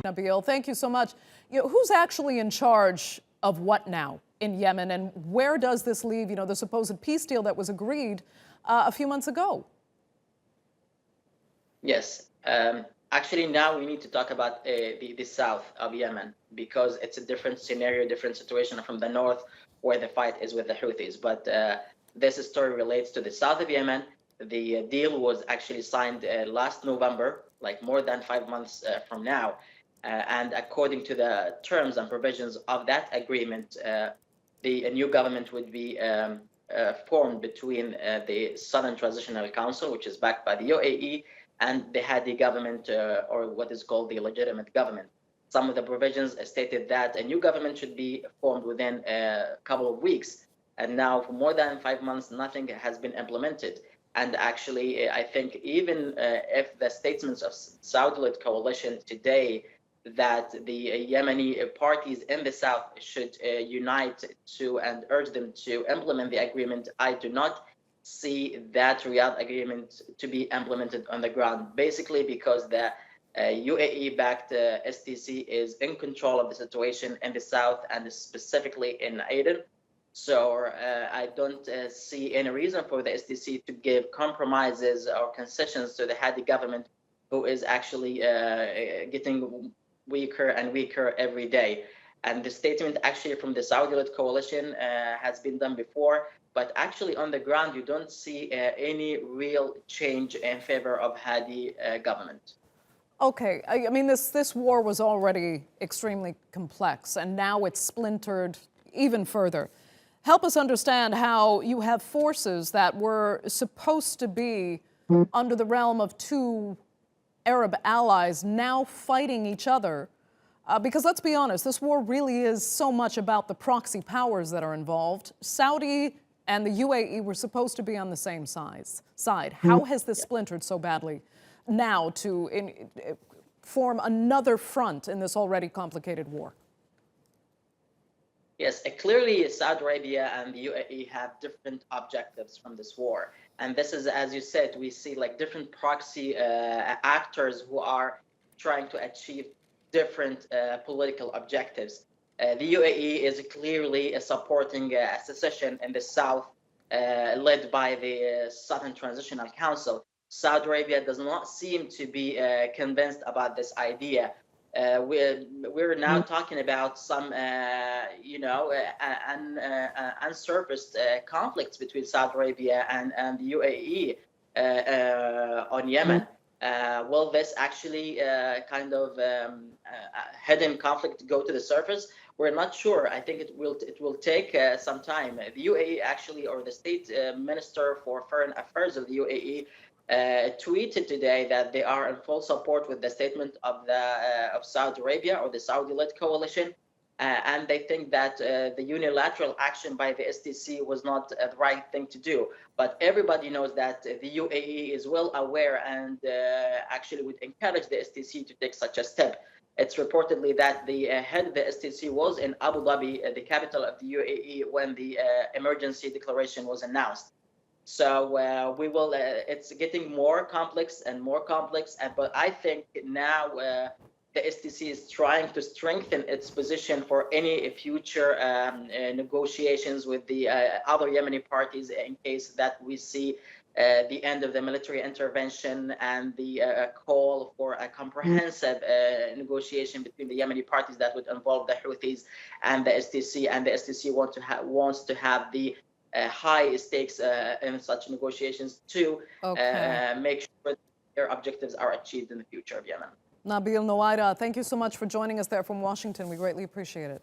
Nabeel, thank you so much. Who's actually in charge of what now in Yemen, and where does this leave, the supposed peace deal that was agreed a few months ago? Yes. Actually, now we need to talk about the south of Yemen, because it's a different scenario, different situation from the north, where the fight is with the Houthis. But this story relates to the south of Yemen. The deal was actually signed last November, like more than 5 months from now. And according to the terms and provisions of that agreement, the new government would be formed between the Southern Transitional Council, which is backed by the UAE, and they had the government, or what is called the legitimate government. Some of the provisions stated that a new government should be formed within a couple of weeks. And now, for more than 5 months, nothing has been implemented. And actually, I think even if the statements of Saudi-led coalition today that the Yemeni parties in the south should unite to and urge them to implement the agreement, I do not see that Riyadh agreement to be implemented on the ground, basically because the UAE-backed STC is in control of the situation in the south and specifically in Aden. So I don't see any reason for the STC to give compromises or concessions to the Hadi government, who is actually getting weaker and weaker every day. And the statement actually from the Saudi-led coalition has been done before, but actually on the ground, you don't see any real change in favor of Hadi government. Okay, I mean, this war was already extremely complex, and now it's splintered even further. Help us understand how you have forces that were supposed to be under the realm of two Arab allies now fighting each other. Because let's be honest, this war really is so much about the proxy powers that are involved. Saudi and the UAE were supposed to be on the same side. How has this splintered so badly now to form another front in this already complicated war? Yes, clearly Saudi Arabia and the UAE have different objectives from this war. And this is, as you said, we see like different proxy actors who are trying to achieve different political objectives. The UAE is clearly supporting a secession in the south, led by the Southern Transitional Council. Saudi Arabia does not seem to be convinced about this idea. We're now talking about some, unsurfaced conflicts between Saudi Arabia and the UAE on Yemen. Will this actually hidden conflict go to the surface? We're not sure. I think it will take some time. The UAE actually, or the state minister for foreign affairs of the UAE, tweeted today that they are in full support with the statement of Saudi Arabia, or the Saudi-led coalition, and they think that the unilateral action by the STC was not the right thing to do. But everybody knows that the UAE is well aware and actually would encourage the STC to take such a step. It's reportedly that the head of the STC was in Abu Dhabi, the capital of the UAE, when the emergency declaration was announced. So we will. It's getting more complex and more complex. But I think now the STC is trying to strengthen its position for any future negotiations with the other Yemeni parties, in case that we see the end of the military intervention and the call for a comprehensive negotiation between the Yemeni parties that would involve the Houthis and the STC. And the STC wants to have the high stakes in such negotiations to make sure their objectives are achieved in the future of Yemen. Nabeel Nowairah, thank you so much for joining us there from Washington. We greatly appreciate it.